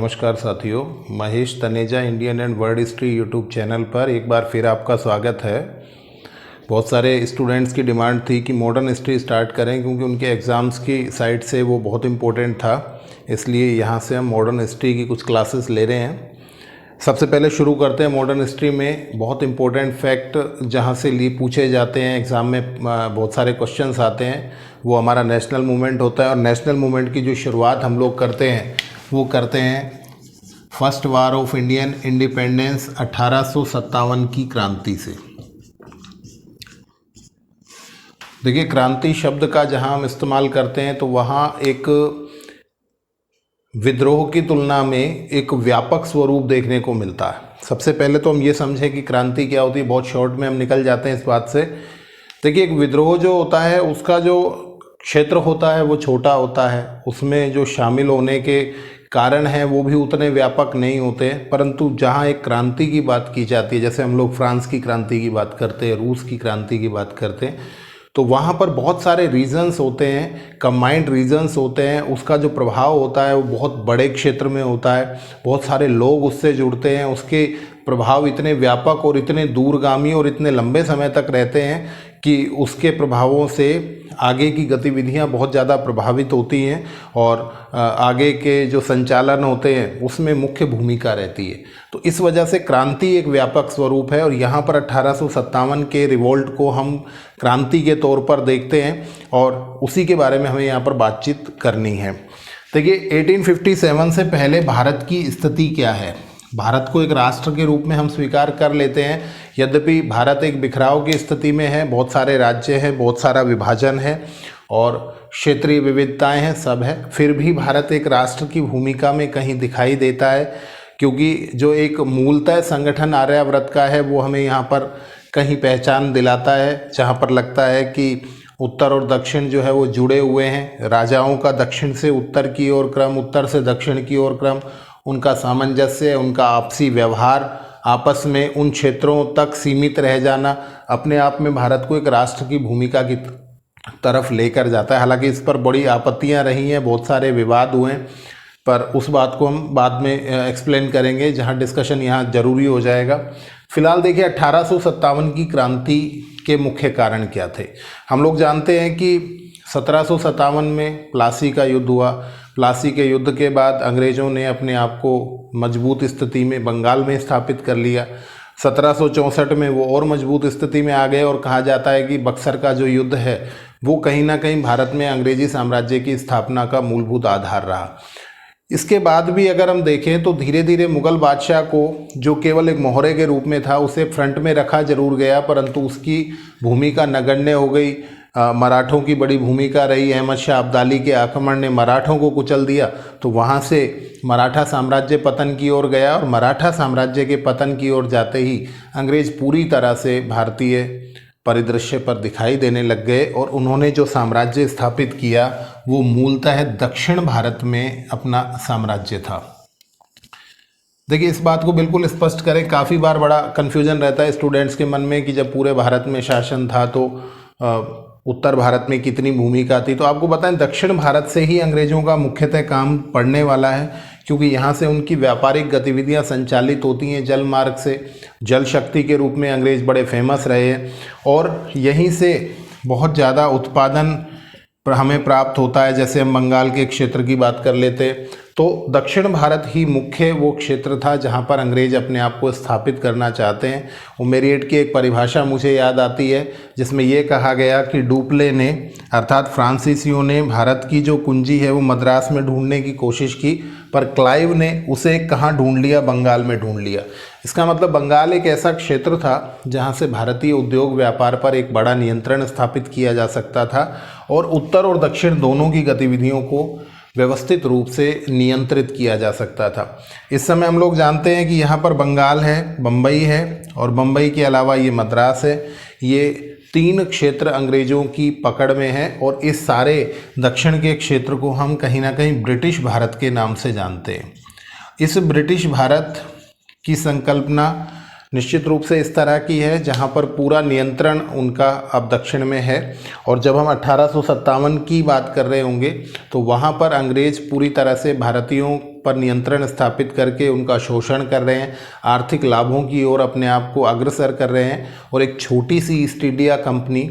नमस्कार साथियों, Mahesh Taneja Indian and world history YouTube channel पर एक बार फिर आपका स्वागत है। बहुत सारे स्टूडेंट्स की डिमांड थी कि मॉडर्न हिस्ट्री स्टार्ट करें क्योंकि उनके एग्ज़ाम्स की साइड से वो बहुत इम्पोर्टेंट था, इसलिए यहाँ से हम मॉडर्न हिस्ट्री की कुछ क्लासेस ले रहे हैं। सबसे पहले शुरू करते हैं मॉडर्न हिस्ट्री में बहुत इम्पोर्टेंट फैक्ट जहाँ से पूछे जाते हैं एग्ज़ाम में, बहुत सारे क्वेश्चंस आते हैं। वो हमारा नेशनल मूवमेंट होता है और नेशनल मूवमेंट की जो शुरुआत हम लोग करते हैं वो करते हैं first war of Indian independence 1857 की क्रांति से। देखिए, क्रांति शब्द का जहां हम इस्तेमाल करते हैं तो वहां एक विद्रोह की तुलना में एक व्यापक स्वरूप देखने को मिलता है। सबसे पहले तो हम ये समझें कि क्रांति क्या होती है, बहुत शॉर्ट में हम निकल जाते हैं इस बात से। देखिए, एक विद्रोह जो होता है उसका जो क्षेत्र होता है वो छोटा होता है, उसमें जो शामिल होने के कारण हैं वो भी उतने व्यापक नहीं होते, परंतु जहाँ एक क्रांति की बात की जाती है, जैसे हम लोग फ्रांस की क्रांति की बात करते हैं, रूस की क्रांति की बात करते हैं, तो वहाँ पर बहुत सारे रीजन्स होते हैं, कंबाइंड रीजन्स होते हैं। उसका जो प्रभाव होता है वो बहुत बड़े क्षेत्र में होता है, बहुत सारे लोग उससे जुड़ते हैं, उसके प्रभाव इतने व्यापक और इतने दूरगामी और इतने लंबे समय तक रहते हैं कि उसके प्रभावों से आगे की गतिविधियां बहुत ज़्यादा प्रभावित होती हैं और आगे के जो संचालन होते हैं उसमें मुख्य भूमिका रहती है। तो इस वजह से क्रांति एक व्यापक स्वरूप है और यहाँ पर 1857 के रिवोल्ट को हम क्रांति के तौर पर देखते हैं और उसी के बारे में हमें यहाँ पर बातचीत करनी है। देखिए, 1857 से पहले भारत की स्थिति क्या है। भारत को एक राष्ट्र के रूप में हम स्वीकार कर लेते हैं, यद्यपि भारत एक बिखराव की स्थिति में है, बहुत सारे राज्य हैं, बहुत सारा विभाजन है और क्षेत्रीय विविधताएं हैं, सब है, फिर भी भारत एक राष्ट्र की भूमिका में कहीं दिखाई देता है, क्योंकि जो एक मूलतः संगठन आर्यावर्त का है वो हमें यहाँ पर कहीं पहचान दिलाता है, जहाँ पर लगता है कि उत्तर और दक्षिण जो है वो जुड़े हुए हैं। राजाओं का दक्षिण से उत्तर की ओर क्रम, उत्तर से दक्षिण की ओर क्रम, उनका सामंजस्य, उनका आपसी व्यवहार, आपस में उन क्षेत्रों तक सीमित रह जाना अपने आप में भारत को एक राष्ट्र की भूमिका की तरफ लेकर जाता है। हालांकि इस पर बड़ी आपत्तियां रही हैं, बहुत सारे विवाद हुए, पर उस बात को हम बाद में एक्सप्लेन करेंगे जहां डिस्कशन यहाँ जरूरी हो जाएगा। फिलहाल देखिए, 1857 की क्रांति के मुख्य कारण क्या थे। हम लोग जानते हैं कि 1757 में प्लासी का युद्ध हुआ। प्लासी के युद्ध के बाद अंग्रेज़ों ने अपने आप को मजबूत स्थिति में बंगाल में स्थापित कर लिया। 1764 में वो और मजबूत स्थिति में आ गए और कहा जाता है कि बक्सर का जो युद्ध है वो कहीं ना कहीं भारत में अंग्रेजी साम्राज्य की स्थापना का मूलभूत आधार रहा। इसके बाद भी अगर हम देखें तो धीरे धीरे मुग़ल बादशाह को, जो केवल एक मोहरे के रूप में था, उसे फ्रंट में रखा जरूर गया, परंतु उसकी भूमिका नगण्य हो गई। मराठों की बड़ी भूमिका रही। अहमद शाह अब्दाली के आक्रमण ने मराठों को कुचल दिया, तो वहाँ से मराठा साम्राज्य पतन की ओर गया और मराठा साम्राज्य के पतन की ओर जाते ही अंग्रेज़ पूरी तरह से भारतीय परिदृश्य पर दिखाई देने लग गए और उन्होंने जो साम्राज्य स्थापित किया वो मूलतः दक्षिण भारत में अपना साम्राज्य था। देखिए, इस बात को बिल्कुल स्पष्ट करें, काफ़ी बार बड़ा कन्फ्यूजन रहता है स्टूडेंट्स के मन में कि जब पूरे भारत में शासन था तो उत्तर भारत में कितनी भूमिका थी। तो आपको बताएं, दक्षिण भारत से ही अंग्रेज़ों का मुख्यतः काम पड़ने वाला है, क्योंकि यहाँ से उनकी व्यापारिक गतिविधियाँ संचालित होती हैं जल मार्ग से। जल शक्ति के रूप में अंग्रेज़ बड़े फेमस रहे हैं और यहीं से बहुत ज़्यादा उत्पादन हमें प्राप्त होता है। जैसे हम बंगाल के क्षेत्र की बात कर लेते तो दक्षिण भारत ही मुख्य वो क्षेत्र था जहाँ पर अंग्रेज अपने आप को स्थापित करना चाहते हैं। उमेरियट की एक परिभाषा मुझे याद आती है जिसमें ये कहा गया कि डुप्ले ने, अर्थात फ्रांसीसियों ने, भारत की जो कुंजी है वो मद्रास में ढूंढने की कोशिश की, पर क्लाइव ने उसे कहाँ ढूंढ लिया, बंगाल में ढूंढ लिया। इसका मतलब बंगाल एक ऐसा क्षेत्र था जहाँ से भारतीय उद्योग व्यापार पर एक बड़ा नियंत्रण स्थापित किया जा सकता था और उत्तर और दक्षिण दोनों की गतिविधियों को व्यवस्थित रूप से नियंत्रित किया जा सकता था। इस समय हम लोग जानते हैं कि यहाँ पर बंगाल है, बम्बई है और बम्बई के अलावा ये मद्रास है। ये तीन क्षेत्र अंग्रेज़ों की पकड़ में है और इस सारे दक्षिण के क्षेत्र को हम कहीं ना कहीं ब्रिटिश भारत के नाम से जानते हैं। इस ब्रिटिश भारत की संकल्पना निश्चित रूप से इस तरह की है जहां पर पूरा नियंत्रण उनका अब दक्षिण में है। और जब हम 1857 की बात कर रहे होंगे तो वहां पर अंग्रेज़ पूरी तरह से भारतीयों पर नियंत्रण स्थापित करके उनका शोषण कर रहे हैं, आर्थिक लाभों की ओर अपने आप को अग्रसर कर रहे हैं। और एक छोटी सी ईस्ट इंडिया कंपनी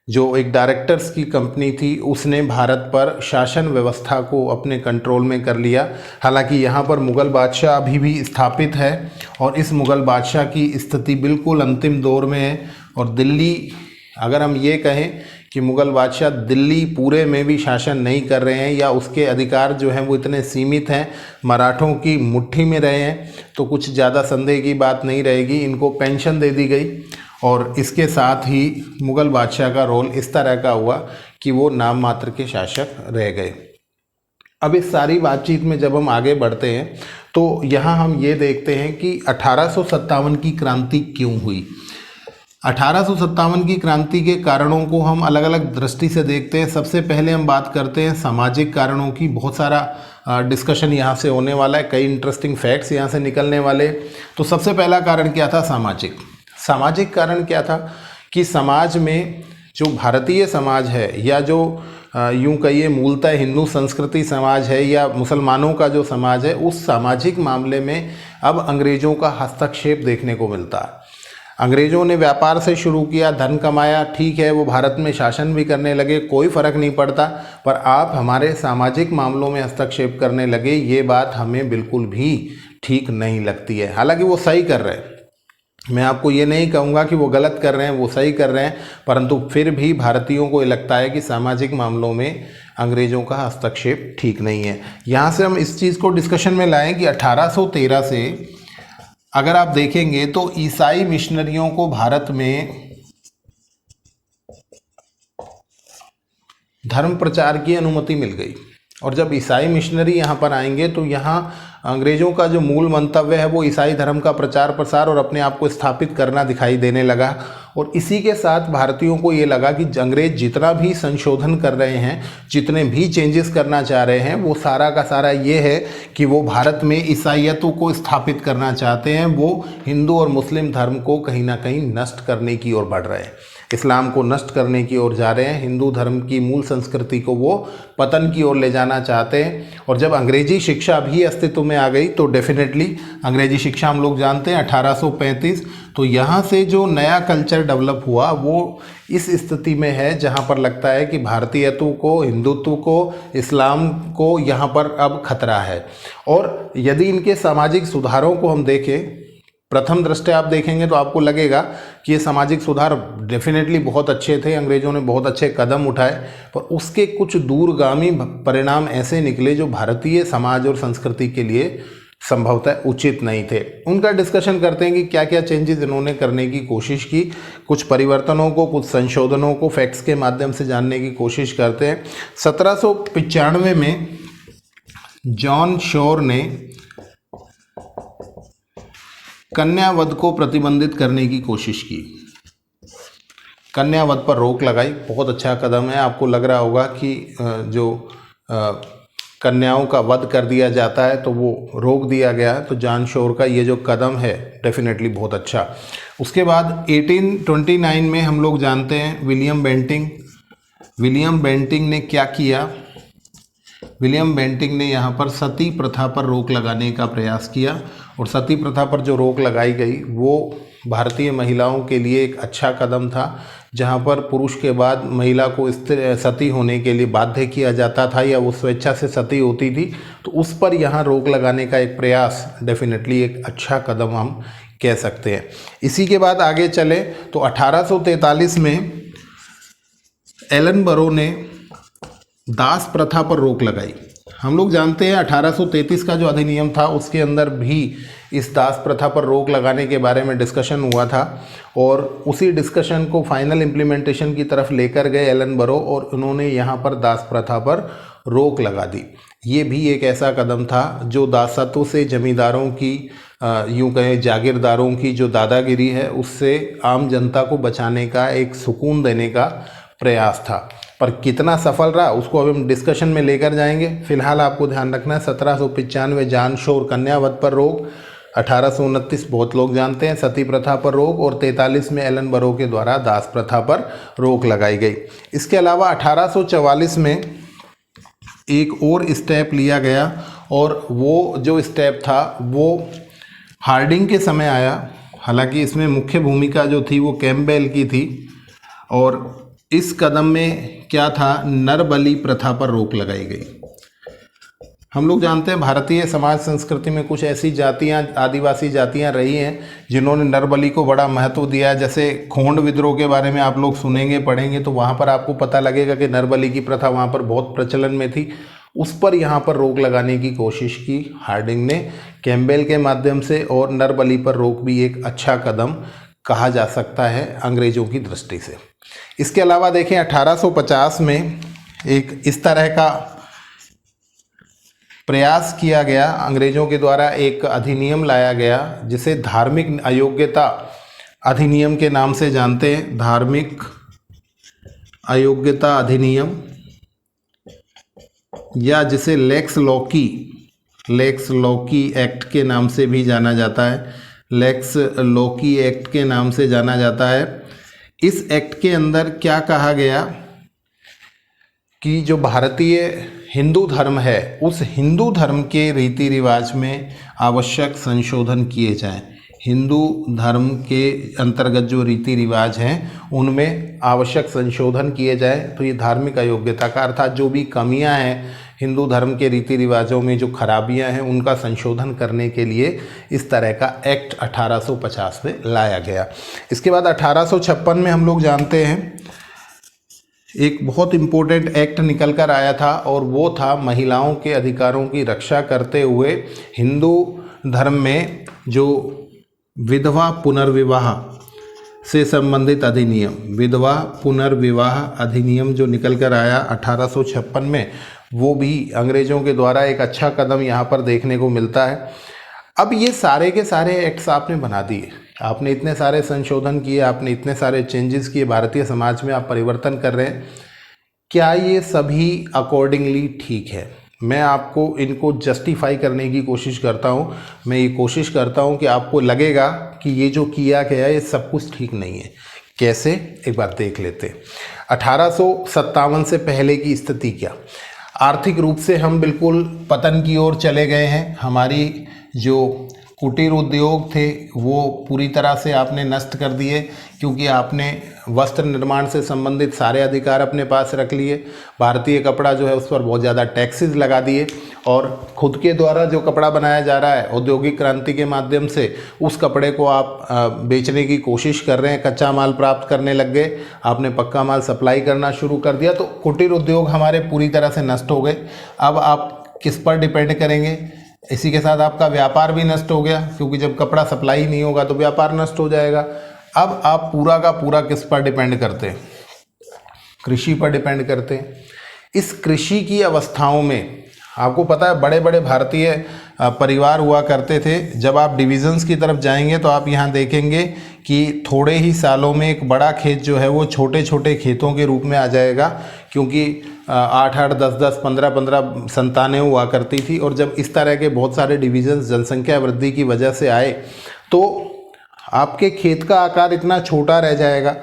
जो एक डायरेक्टर्स की कंपनी थी, उसने भारत पर शासन व्यवस्था को अपने कंट्रोल में कर लिया। हालांकि यहाँ पर मुग़ल बादशाह अभी भी स्थापित है और इस मुग़ल बादशाह की स्थिति बिल्कुल अंतिम दौर में है। और दिल्ली, अगर हम ये कहें कि मुग़ल बादशाह दिल्ली पूरे में भी शासन नहीं कर रहे हैं या उसके अधिकार जो हैं वो इतने सीमित हैं, मराठों की मुट्ठी में रहे हैं, तो कुछ ज़्यादा संदेह की बात नहीं रहेगी। इनको पेंशन दे दी गई और इसके साथ ही मुग़ल बादशाह का रोल इस तरह का हुआ कि वो नाम मात्र के शासक रह गए। अब इस सारी बातचीत में जब हम आगे बढ़ते हैं तो यहाँ हम ये देखते हैं कि 1857 की क्रांति क्यों हुई। 1857 की क्रांति के कारणों को हम अलग अलग दृष्टि से देखते हैं। सबसे पहले हम बात करते हैं सामाजिक कारणों की। बहुत सारा डिस्कशन यहाँ से होने वाला है, कई इंटरेस्टिंग फैक्ट्स यहाँ से निकलने वाले। तो सबसे पहला कारण क्या था? सामाजिक कारण क्या था कि समाज में जो भारतीय समाज है या जो यूँ कहिए मूलतः हिंदू संस्कृति समाज है या मुसलमानों का जो समाज है, उस सामाजिक मामले में अब अंग्रेज़ों का हस्तक्षेप देखने को मिलता है। अंग्रेज़ों ने व्यापार से शुरू किया, धन कमाया, ठीक है, वो भारत में शासन भी करने लगे, कोई फ़र्क नहीं पड़ता, पर आप हमारे सामाजिक मामलों में हस्तक्षेप करने लगे, ये बात हमें बिल्कुल भी ठीक नहीं लगती है। हालांकि वो सही कर रहे हैं, मैं आपको ये नहीं कहूँगा कि वो गलत कर रहे हैं, वो सही कर रहे हैं, परंतु फिर भी भारतीयों को ये लगता है कि सामाजिक मामलों में अंग्रेज़ों का हस्तक्षेप ठीक नहीं है। यहाँ से हम इस चीज़ को डिस्कशन में लाएं कि 1813 से अगर आप देखेंगे तो ईसाई मिशनरियों को भारत में धर्म प्रचार की अनुमति मिल गई। और जब ईसाई मिशनरी यहाँ पर आएंगे तो यहाँ अंग्रेज़ों का जो मूल मंतव्य है वो ईसाई धर्म का प्रचार प्रसार और अपने आप को स्थापित करना दिखाई देने लगा। और इसी के साथ भारतीयों को ये लगा कि अंग्रेज़ जितना भी संशोधन कर रहे हैं, जितने भी चेंजेस करना चाह रहे हैं, वो सारा का सारा ये है कि वो भारत में ईसाईयतों को स्थापित करना चाहते हैं। वो हिंदू और मुस्लिम धर्म को कहीं ना कहीं नष्ट करने की ओर बढ़ रहे हैं, इस्लाम को नष्ट करने की ओर जा रहे हैं, हिंदू धर्म की मूल संस्कृति को वो पतन की ओर ले जाना चाहते हैं। और जब अंग्रेजी शिक्षा भी अस्तित्व में आ गई तो डेफिनेटली अंग्रेजी शिक्षा हम लोग जानते हैं 1835, तो यहाँ से जो नया कल्चर डेवलप हुआ वो इस स्थिति में है जहाँ पर लगता है कि भारतीयत्व को, हिंदुत्व को, इस्लाम को यहाँ पर अब खतरा है। और यदि इनके सामाजिक सुधारों को हम देखें, प्रथम दृष्टया आप देखेंगे तो आपको लगेगा कि ये सामाजिक सुधार डेफिनेटली बहुत अच्छे थे, अंग्रेज़ों ने बहुत अच्छे कदम उठाए, पर उसके कुछ दूरगामी परिणाम ऐसे निकले जो भारतीय समाज और संस्कृति के लिए संभवतः उचित नहीं थे। उनका डिस्कशन करते हैं कि क्या क्या चेंजेस इन्होंने करने की कोशिश की, कुछ परिवर्तनों को, कुछ संशोधनों को फैक्ट्स के माध्यम से जानने की कोशिश करते हैं। 1795 में जॉन शोर ने कन्यावध को प्रतिबंधित करने की कोशिश की, कन्यावध पर रोक लगाई। बहुत अच्छा कदम है। आपको लग रहा होगा कि जो कन्याओं का वध कर दिया जाता है तो वो रोक दिया गया है, तो जॉन शोर का ये जो कदम है डेफिनेटली बहुत अच्छा। उसके बाद 1829 में हम लोग जानते हैं विलियम बेंटिंग ने क्या किया। विलियम बेंटिंग ने यहाँ पर सती प्रथा पर रोक लगाने का प्रयास किया और सती प्रथा पर जो रोक लगाई गई वो भारतीय महिलाओं के लिए एक अच्छा कदम था, जहाँ पर पुरुष के बाद महिला को सती होने के लिए बाध्य किया जाता था या वो स्वेच्छा से सती होती थी, तो उस पर यहाँ रोक लगाने का एक प्रयास डेफिनेटली एक अच्छा कदम हम कह सकते हैं। इसी के बाद आगे चले तो 1843 में एलन बरो ने दास प्रथा पर रोक लगाई। हम लोग जानते हैं 1833 का जो अधिनियम था उसके अंदर भी इस दास प्रथा पर रोक लगाने के बारे में डिस्कशन हुआ था और उसी डिस्कशन को फाइनल इम्प्लीमेंटेशन की तरफ लेकर गए एलन बरो और उन्होंने यहाँ पर दास प्रथा पर रोक लगा दी। ये भी एक ऐसा कदम था जो दासत्व से जमींदारों की यूँ कहें जागीरदारों की जो दादागिरी है उससे आम जनता को बचाने का, एक सुकून देने का प्रयास था। पर कितना सफल रहा उसको अब हम डिस्कशन में लेकर जाएंगे। फिलहाल आपको ध्यान रखना है 1795 जॉन शोर कन्यावध पर रोक, 1829 बहुत लोग जानते हैं सती प्रथा पर रोक और 43 में एलन बरो के द्वारा दास प्रथा पर रोक लगाई गई। इसके अलावा 1844 में एक और स्टेप लिया गया और वो जो स्टेप था वो हार्डिंग के समय आया। हालांकि इसमें मुख्य भूमिका जो थी वो कैम्पबेल की थी। और इस कदम में क्या था, नरबलि प्रथा पर रोक लगाई गई। हम लोग जानते हैं भारतीय समाज संस्कृति में कुछ ऐसी जातियां, आदिवासी जातियां रही हैं जिन्होंने नरबलि को बड़ा महत्व दिया है। जैसे खोंड विद्रोह के बारे में आप लोग सुनेंगे, पढ़ेंगे तो वहाँ पर आपको पता लगेगा कि नरबलि की प्रथा वहाँ पर बहुत प्रचलन में थी। उस पर यहाँ पर रोक लगाने की कोशिश की हार्डिंग ने कैम्पबेल के माध्यम से, और नरबलि पर रोक भी एक अच्छा कदम कहा जा सकता है अंग्रेज़ों की दृष्टि से। इसके अलावा देखें 1850 में एक इस तरह का प्रयास किया गया, अंग्रेजों के द्वारा एक अधिनियम लाया गया जिसे धार्मिक अयोग्यता अधिनियम के नाम से जानते हैं। धार्मिक अयोग्यता अधिनियम, या जिसे लेक्स लॉकी एक्ट के नाम से भी जाना जाता है। लेक्स लॉकी एक्ट के नाम से जाना जाता है। इस एक्ट के अंदर क्या कहा गया कि जो भारतीय हिंदू धर्म है उस हिंदू धर्म के रीति रिवाज में आवश्यक संशोधन किए जाएं। हिंदू धर्म के अंतर्गत जो रीति रिवाज हैं उनमें आवश्यक संशोधन किए जाएं। तो ये धार्मिक अयोग्यता का अर्थात जो भी कमियां हैं हिंदू धर्म के रीति रिवाजों में, जो खराबियां हैं, उनका संशोधन करने के लिए इस तरह का एक्ट 1850 में लाया गया। इसके बाद 1856 में हम लोग जानते हैं एक बहुत इम्पोर्टेंट एक्ट निकल कर आया था, और वो था महिलाओं के अधिकारों की रक्षा करते हुए हिंदू धर्म में जो विधवा पुनर्विवाह से संबंधित अधिनियम, विधवा पुनर्विवाह अधिनियम जो निकल कर आया 1856 में, वो भी अंग्रेज़ों के द्वारा एक अच्छा कदम यहाँ पर देखने को मिलता है। अब ये सारे के सारे एक्ट्स आपने बना दिए, आपने इतने सारे संशोधन किए, आपने इतने सारे चेंजेस किए, भारतीय समाज में आप परिवर्तन कर रहे हैं। क्या ये सभी अकॉर्डिंगली ठीक है? मैं आपको इनको जस्टिफाई करने की कोशिश करता हूँ। मैं ये कोशिश करता हूँ कि आपको लगेगा कि ये जो किया गया है ये सब कुछ ठीक नहीं है। कैसे, एक बार देख लेते हैं। 1857 से पहले की स्थिति क्या? आर्थिक रूप से हम बिल्कुल पतन की ओर चले गए हैं। हमारी जो कुटीर उद्योग थे वो पूरी तरह से आपने नष्ट कर दिए, क्योंकि आपने वस्त्र निर्माण से संबंधित सारे अधिकार अपने पास रख लिए। भारतीय कपड़ा जो है उस पर बहुत ज़्यादा टैक्सेस लगा दिए, और खुद के द्वारा जो कपड़ा बनाया जा रहा है औद्योगिक क्रांति के माध्यम से, उस कपड़े को आप बेचने की कोशिश कर रहे हैं। कच्चा माल प्राप्त करने लग गए, आपने पक्का माल सप्लाई करना शुरू कर दिया, तो कुटीर उद्योग हमारे पूरी तरह से नष्ट हो गए। अब आप किस पर डिपेंड करेंगे? इसी के साथ आपका व्यापार भी नष्ट हो गया, क्योंकि जब कपड़ा सप्लाई नहीं होगा तो व्यापार नष्ट हो जाएगा। अब आप पूरा का पूरा किस पर डिपेंड करते हैं? कृषि पर डिपेंड करते हैं। इस कृषि की अवस्थाओं में आपको पता है बड़े बड़े भारतीय परिवार हुआ करते थे। जब आप डिविजन्स की तरफ जाएंगे तो आप यहाँ देखेंगे कि थोड़े ही सालों में एक बड़ा खेत जो है वो छोटे छोटे खेतों के रूप में आ जाएगा, क्योंकि 8-8, 10-10, 15-15 संतानें हुआ करती थी। और जब इस तरह के बहुत सारे डिविजन्स जनसंख्या वृद्धि की वजह से आए तो आपके खेत का आकार इतना छोटा रह जाएगा।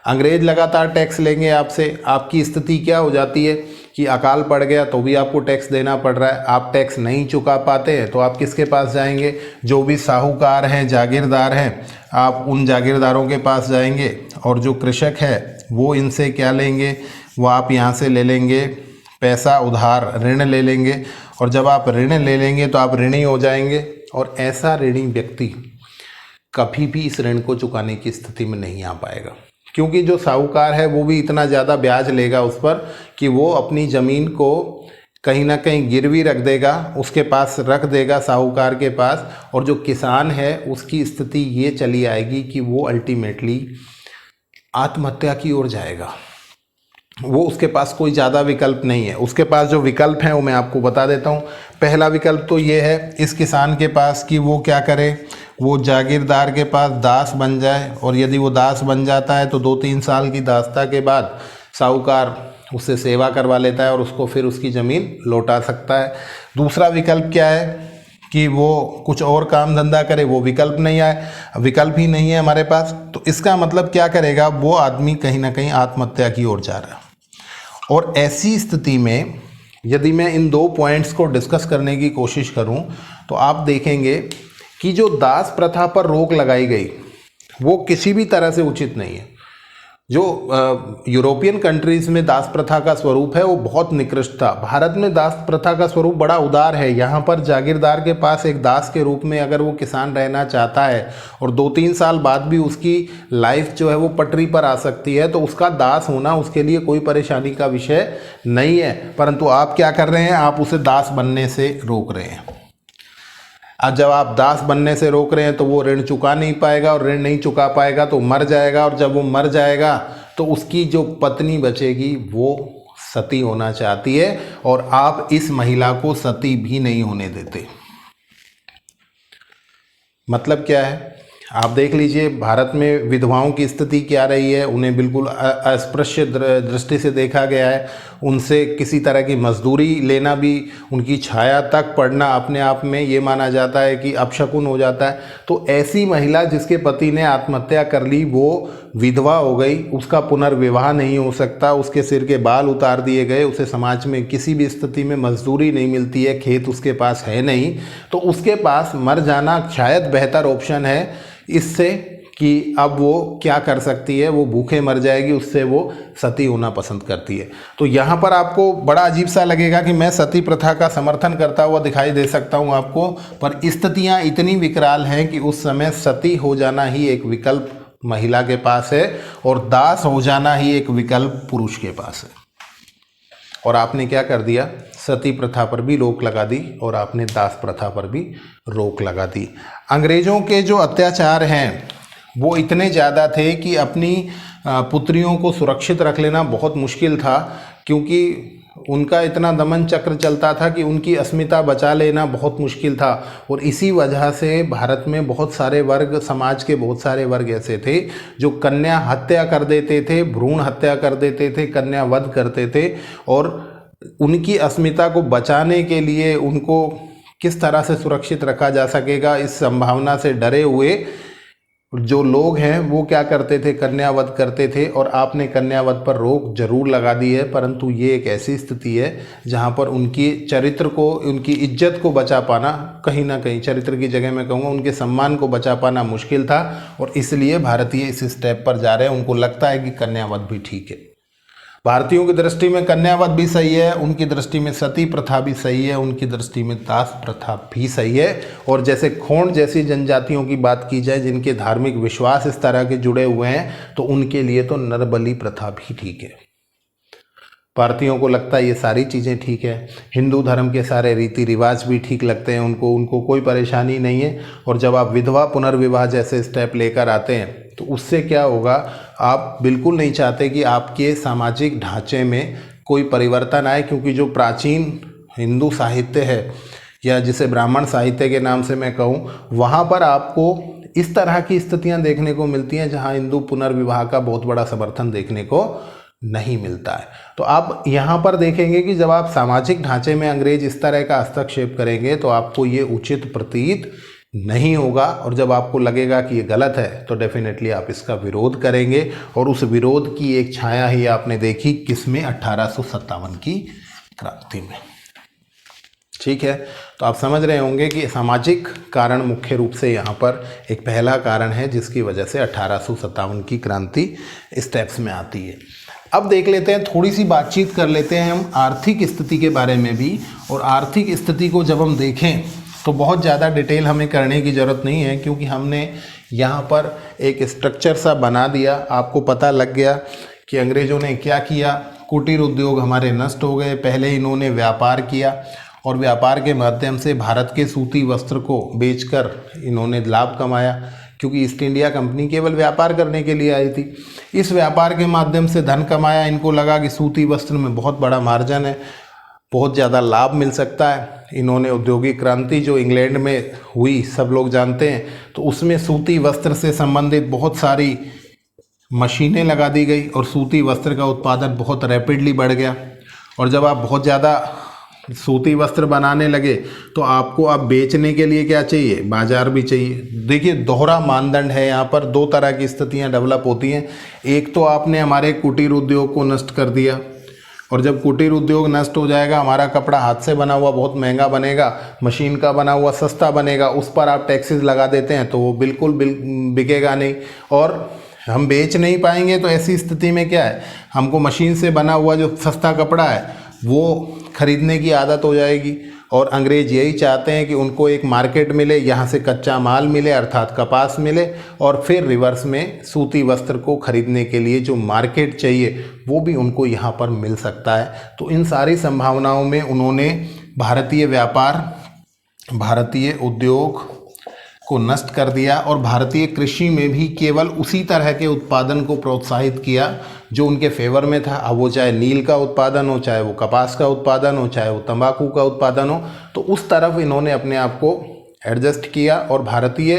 अंग्रेज लगातार टैक्स लेंगे आपसे। आपकी स्थिति क्या हो जाती है कि अकाल पड़ गया तो भी आपको टैक्स देना पड़ रहा है। आप टैक्स नहीं चुका पाते हैं तो आप किसके पास जाएंगे? जो भी साहूकार हैं, जागीरदार हैं, आप उन जागीरदारों के पास जाएंगे। और जो कृषक है वो इनसे क्या लेंगे? वो आप यहाँ से ले लेंगे पैसा उधार, ऋण ले लेंगे। और जब आप ऋण ले लेंगे तो आप ऋणी हो जाएंगे, और ऐसा ऋणी व्यक्ति कभी भी इस ऋण को चुकाने की स्थिति में नहीं आ पाएगा, क्योंकि जो साहूकार है वो भी इतना ज़्यादा ब्याज लेगा उस पर कि वो अपनी ज़मीन को कहीं ना कहीं गिरवी रख देगा, उसके पास रख देगा, साहूकार के पास। और जो किसान है उसकी स्थिति ये चली आएगी कि वो अल्टीमेटली आत्महत्या की ओर जाएगा। वो उसके पास कोई ज़्यादा विकल्प नहीं है। उसके पास जो विकल्प हैं वो मैं आपको बता देता हूँ। पहला विकल्प तो ये है इस किसान के पास कि वो क्या करे, वो जागीरदार के पास दास बन जाए। और यदि वो दास बन जाता है तो 2-3 साल की दासता के बाद साहूकार उससे सेवा करवा लेता है और उसको फिर उसकी ज़मीन लौटा सकता है। दूसरा विकल्प क्या है कि वो कुछ और काम धंधा करे, वो विकल्प विकल्प ही नहीं है हमारे पास। तो इसका मतलब क्या करेगा? वो आदमी कहीं ना कहीं आत्महत्या की ओर जा रहा है। और ऐसी स्थिति में यदि मैं इन दो पॉइंट्स को डिस्कस करने की कोशिश करूं तो आप देखेंगे कि जो दास प्रथा पर रोक लगाई गई वो किसी भी तरह से उचित नहीं है। जो यूरोपियन कंट्रीज़ में दास प्रथा का स्वरूप है वो बहुत निकृष्ट था। भारत में दास प्रथा का स्वरूप बड़ा उदार है। यहाँ पर जागीरदार के पास एक दास के रूप में अगर वो किसान रहना चाहता है और 2-3 साल बाद भी उसकी लाइफ जो है वो पटरी पर आ सकती है, तो उसका दास होना उसके लिए कोई परेशानी का विषय नहीं है। परंतु आप क्या कर रहे हैं, आप उसे दास बनने से रोक रहे हैं। अब जब आप दास बनने से रोक रहे हैं तो वो ऋण चुका नहीं पाएगा, और ऋण नहीं चुका पाएगा तो मर जाएगा, और जब वो मर जाएगा तो उसकी जो पत्नी बचेगी वो सती होना चाहती है, और आप इस महिला को सती भी नहीं होने देते। मतलब क्या है, आप देख लीजिए भारत में विधवाओं की स्थिति क्या रही है। उन्हें बिल्कुल अस्पृश्य दृष्टि से देखा गया है। उनसे किसी तरह की मजदूरी लेना भी, उनकी छाया तक पड़ना अपने आप में ये माना जाता है कि अपशकुन हो जाता है। तो ऐसी महिला जिसके पति ने आत्महत्या कर ली वो विधवा हो गई, उसका पुनर्विवाह नहीं हो सकता, उसके सिर के बाल उतार दिए गए, उसे समाज में किसी भी स्थिति में मजदूरी नहीं मिलती है, खेत उसके पास है नहीं, तो उसके पास मर जाना शायद बेहतर ऑप्शन है इससे कि अब वो क्या कर सकती है, वो भूखे मर जाएगी, उससे वो सती होना पसंद करती है। तो यहाँ पर आपको बड़ा अजीब सा लगेगा कि मैं सती प्रथा का समर्थन करता हुआ दिखाई दे सकता हूँ आपको, पर स्थितियाँ इतनी विकराल हैं कि उस समय सती हो जाना ही एक विकल्प महिला के पास है और दास हो जाना ही एक विकल्प पुरुष के पास है। और आपने क्या कर दिया, सती प्रथा पर भी रोक लगा दी और आपने दास प्रथा पर भी रोक लगा दी। अंग्रेज़ों के जो अत्याचार हैं वो इतने ज़्यादा थे कि अपनी पुत्रियों को सुरक्षित रख लेना बहुत मुश्किल था, क्योंकि उनका इतना दमन चक्र चलता था कि उनकी अस्मिता बचा लेना बहुत मुश्किल था। और इसी वजह से भारत में बहुत सारे वर्ग, समाज के बहुत सारे वर्ग ऐसे थे जो कन्या हत्या कर देते थे, भ्रूण हत्या कर देते थे, कन्या वध करते थे, और उनकी अस्मिता को बचाने के लिए उनको किस तरह से सुरक्षित रखा जा सकेगा इस संभावना से डरे हुए जो लोग हैं वो क्या करते थे, कन्यावध करते थे। और आपने कन्यावध पर रोक जरूर लगा दी है, परंतु ये एक ऐसी स्थिति है जहाँ पर उनकी चरित्र को, उनकी इज्जत को बचा पाना, कहीं ना कहीं चरित्र की जगह मैं कहूँगा उनके सम्मान को बचा पाना मुश्किल था, और इसलिए भारतीय इस स्टेप पर जा रहे हैं। उनको लगता है कि कन्यावध भी ठीक है। भारतीयों की दृष्टि में कन्यावध भी सही है, उनकी दृष्टि में सती प्रथा भी सही है, उनकी दृष्टि में दास प्रथा भी सही है। और जैसे खोंड जैसी जनजातियों की बात की जाए जिनके धार्मिक विश्वास इस तरह के जुड़े हुए हैं, तो उनके लिए तो नरबलि प्रथा भी ठीक है। भारतीयों को लगता है ये सारी चीज़ें ठीक है, हिंदू धर्म के सारे रीति रिवाज भी ठीक लगते हैं उनको कोई परेशानी नहीं है। और जब आप विधवा पुनर्विवाह जैसे स्टेप लेकर आते हैं तो उससे क्या होगा, आप बिल्कुल नहीं चाहते कि आपके सामाजिक ढांचे में कोई परिवर्तन आए, क्योंकि जो प्राचीन हिंदू साहित्य है या जिसे ब्राह्मण साहित्य के नाम से मैं कहूँ, वहाँ पर आपको इस तरह की स्थितियाँ देखने को मिलती हैं जहाँ हिंदू पुनर्विवाह का बहुत बड़ा समर्थन देखने को नहीं मिलता है। तो आप यहाँ पर देखेंगे कि जब आप सामाजिक ढांचे में अंग्रेज इस तरह का हस्तक्षेप करेंगे तो आपको ये उचित प्रतीत नहीं होगा, और जब आपको लगेगा कि ये गलत है तो डेफिनेटली आप इसका विरोध करेंगे। और उस विरोध की एक छाया ही आपने देखी किसमें, 1857 की क्रांति में। ठीक है, तो आप समझ रहे होंगे कि सामाजिक कारण मुख्य रूप से यहाँ पर एक पहला कारण है जिसकी वजह से 1857 की क्रांति स्टेप्स में आती है। अब देख लेते हैं, थोड़ी सी बातचीत कर लेते हैं हम आर्थिक स्थिति के बारे में भी। और आर्थिक स्थिति को जब हम देखें तो बहुत ज़्यादा डिटेल हमें करने की ज़रूरत नहीं है, क्योंकि हमने यहाँ पर एक स्ट्रक्चर सा बना दिया। आपको पता लग गया कि अंग्रेज़ों ने क्या किया, कुटीर उद्योग हमारे नष्ट हो गए। पहले इन्होंने व्यापार किया और व्यापार के माध्यम से भारत के सूती वस्त्र को बेचकर इन्होंने लाभ कमाया, क्योंकि ईस्ट इंडिया कंपनी केवल व्यापार करने के लिए आई थी। इस व्यापार के माध्यम से धन कमाया। इनको लगा कि सूती वस्त्र में बहुत बड़ा मार्जिन है, बहुत ज़्यादा लाभ मिल सकता है। इन्होंने औद्योगिक क्रांति जो इंग्लैंड में हुई सब लोग जानते हैं, तो उसमें सूती वस्त्र से संबंधित बहुत सारी मशीनें लगा दी गई और सूती वस्त्र का उत्पादन बहुत रैपिडली बढ़ गया। और जब आप बहुत ज़्यादा सूती वस्त्र बनाने लगे तो आपको अब बेचने के लिए क्या चाहिए, बाजार भी चाहिए। देखिए दोहरा मानदंड है यहाँ पर, दो तरह की स्थितियाँ डेवलप होती हैं। एक तो आपने हमारे कुटीर उद्योग को नष्ट कर दिया और जब कुटीर उद्योग नष्ट हो जाएगा, हमारा कपड़ा हाथ से बना हुआ बहुत महंगा बनेगा, मशीन का बना हुआ सस्ता बनेगा, उस पर आप टैक्सेस लगा देते हैं तो वो बिल्कुल बिकेगा नहीं और हम बेच नहीं पाएंगे। तो ऐसी स्थिति में क्या है, हमको मशीन से बना हुआ जो सस्ता कपड़ा है वो खरीदने की आदत हो जाएगी। और अंग्रेज यही चाहते हैं कि उनको एक मार्केट मिले, यहाँ से कच्चा माल मिले अर्थात कपास मिले, और फिर रिवर्स में सूती वस्त्र को खरीदने के लिए जो मार्केट चाहिए वो भी उनको यहाँ पर मिल सकता है। तो इन सारी संभावनाओं में उन्होंने भारतीय व्यापार, भारतीय उद्योग को नष्ट कर दिया और भारतीय कृषि में भी केवल उसी तरह के उत्पादन को प्रोत्साहित किया जो उनके फेवर में था। अब वो चाहे नील का उत्पादन हो, चाहे वो कपास का उत्पादन हो, चाहे वो तंबाकू का उत्पादन हो, तो उस तरफ इन्होंने अपने आप को एडजस्ट किया और भारतीय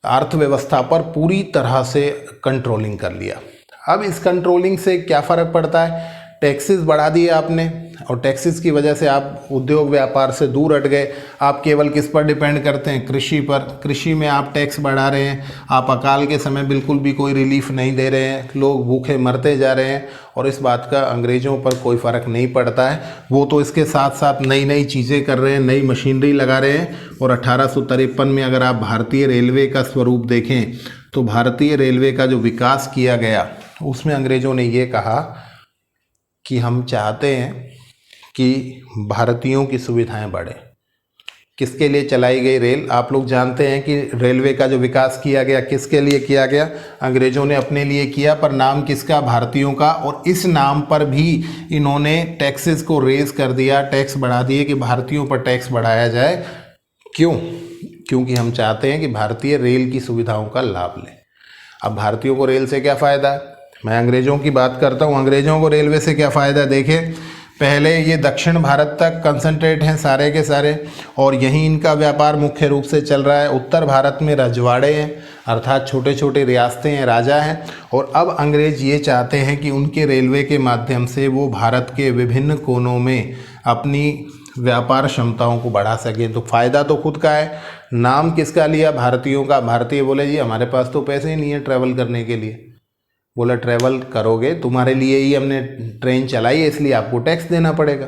अर्थव्यवस्था पर पूरी तरह से कंट्रोलिंग कर लिया। अब इस कंट्रोलिंग से क्या फ़र्क पड़ता है, टैक्सेस बढ़ा दिए आपने और टैक्सेस की वजह से आप उद्योग व्यापार से दूर हट गए। आप केवल किस पर डिपेंड करते हैं, कृषि पर। कृषि में आप टैक्स बढ़ा रहे हैं, आप अकाल के समय बिल्कुल भी कोई रिलीफ नहीं दे रहे हैं, लोग भूखे मरते जा रहे हैं और इस बात का अंग्रेज़ों पर कोई फ़र्क नहीं पड़ता है। वो तो इसके साथ साथ नई नई चीज़ें कर रहे हैं, नई मशीनरी लगा रहे हैं। और 1853 में अगर आप भारतीय रेलवे का स्वरूप देखें तो भारतीय रेलवे का जो विकास किया गया उसमें अंग्रेज़ों ने ये कहा कि हम चाहते हैं कि भारतीयों की सुविधाएं बढ़े। किसके लिए चलाई गई रेल, आप लोग जानते हैं कि रेलवे का जो विकास किया गया किसके लिए किया गया, अंग्रेज़ों ने अपने लिए किया, पर नाम किसका, भारतीयों का। और इस नाम पर भी इन्होंने टैक्सेस को रेज कर दिया, टैक्स बढ़ा दिए कि भारतीयों पर टैक्स बढ़ाया जाए। क्यों? क्योंकि हम चाहते हैं कि भारतीय रेल की सुविधाओं का लाभ लें। अब भारतीयों को रेल से क्या फ़ायदा है, मैं अंग्रेज़ों की बात करता हूँ, अंग्रेज़ों को रेलवे से क्या फ़ायदा। देखें, पहले ये दक्षिण भारत तक कंसंट्रेट हैं सारे के सारे और यहीं इनका व्यापार मुख्य रूप से चल रहा है। उत्तर भारत में रजवाड़े हैं अर्थात छोटे छोटे रियासतें हैं, राजा हैं। और अब अंग्रेज़ ये चाहते हैं कि उनके रेलवे के माध्यम से वो भारत के विभिन्न कोनों में अपनी व्यापार क्षमताओं को बढ़ा सकें। तो फ़ायदा तो खुद का है। नाम किसका लिया, भारतीयों का। भारतीय बोले जी हमारे पास तो पैसे ही नहीं है ट्रैवल करने के लिए। बोला ट्रैवल करोगे, तुम्हारे लिए ही हमने ट्रेन चलाई है इसलिए आपको टैक्स देना पड़ेगा।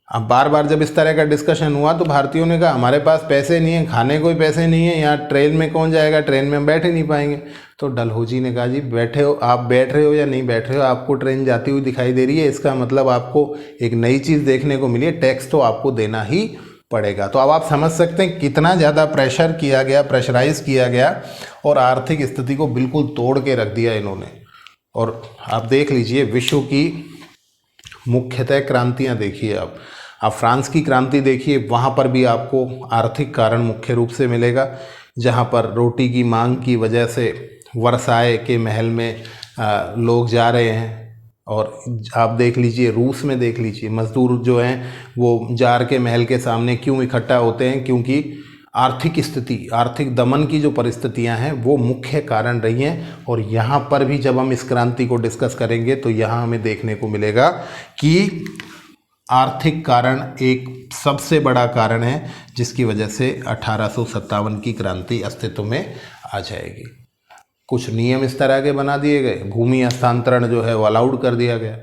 अब बार बार जब इस तरह का डिस्कशन हुआ तो भारतीयों ने कहा हमारे पास पैसे नहीं है, खाने को ही पैसे नहीं है, यहाँ ट्रेन में कौन जाएगा, ट्रेन में हम बैठ ही नहीं पाएंगे। तो डलहौजी ने कहा जी बैठे हो, आप बैठ रहे हो या नहीं बैठ रहे हो, आपको ट्रेन जाती हुई दिखाई दे रही है, इसका मतलब आपको एक नई चीज़ देखने को मिली है, टैक्स तो आपको देना ही पड़ेगा। तो अब आप समझ सकते हैं कितना ज़्यादा प्रेशर किया गया, प्रेशराइज किया गया और आर्थिक स्थिति को बिल्कुल तोड़ के रख दिया इन्होंने। और आप देख लीजिए विश्व की मुख्यतः क्रांतियाँ देखिए, आप फ्रांस की क्रांति देखिए, वहाँ पर भी आपको आर्थिक कारण मुख्य रूप से मिलेगा, जहाँ पर रोटी की मांग की वजह से वर्साय के महल में लोग जा रहे हैं। और आप देख लीजिए रूस में देख लीजिए, मज़दूर जो हैं वो जार के महल के सामने क्यों इकट्ठा होते हैं, क्योंकि आर्थिक स्थिति, आर्थिक दमन की जो परिस्थितियां हैं वो मुख्य कारण रही हैं। और यहाँ पर भी जब हम इस क्रांति को डिस्कस करेंगे तो यहाँ हमें देखने को मिलेगा कि आर्थिक कारण एक सबसे बड़ा कारण है जिसकी वजह से 1857 की क्रांति अस्तित्व में आ जाएगी। कुछ नियम इस तरह के बना दिए गए, भूमि हस्तांतरण जो है वो अलाउड कर दिया गया।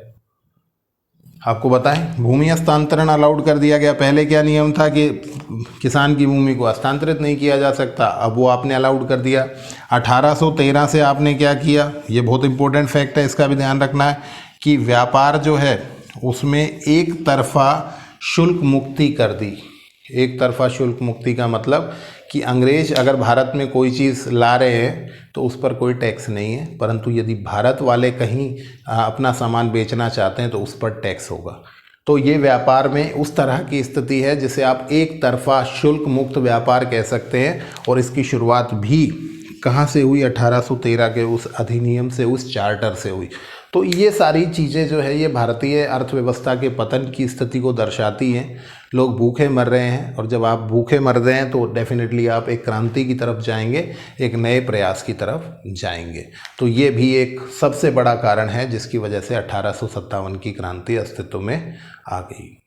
आपको बताएं, भूमि हस्तांतरण अलाउड कर दिया गया। पहले क्या नियम था कि किसान की भूमि को हस्तांतरित नहीं किया जा सकता, अब वो आपने अलाउड कर दिया। 1813 से आपने क्या किया, ये बहुत इंपॉर्टेंट फैक्ट है, इसका भी ध्यान रखना है कि व्यापार जो है उसमें एक तरफा शुल्क मुक्ति कर दी। एक तरफा शुल्क मुक्ति का मतलब कि अंग्रेज अगर भारत में कोई चीज़ ला रहे हैं तो उस पर कोई टैक्स नहीं है, परंतु यदि भारत वाले कहीं अपना सामान बेचना चाहते हैं तो उस पर टैक्स होगा। तो ये व्यापार में उस तरह की स्थिति है जिसे आप एक तरफा शुल्क मुक्त व्यापार कह सकते हैं। और इसकी शुरुआत भी कहाँ से हुई, 1813 के उस अधिनियम से, उस चार्टर से हुई। तो ये सारी चीज़ें जो है ये भारतीय अर्थव्यवस्था के पतन की स्थिति को दर्शाती हैं। लोग भूखे मर रहे हैं और जब आप भूखे मर रहे हैं तो डेफिनेटली आप एक क्रांति की तरफ जाएंगे, एक नए प्रयास की तरफ जाएंगे। तो ये भी एक सबसे बड़ा कारण है जिसकी वजह से 1857 की क्रांति अस्तित्व में आ गई।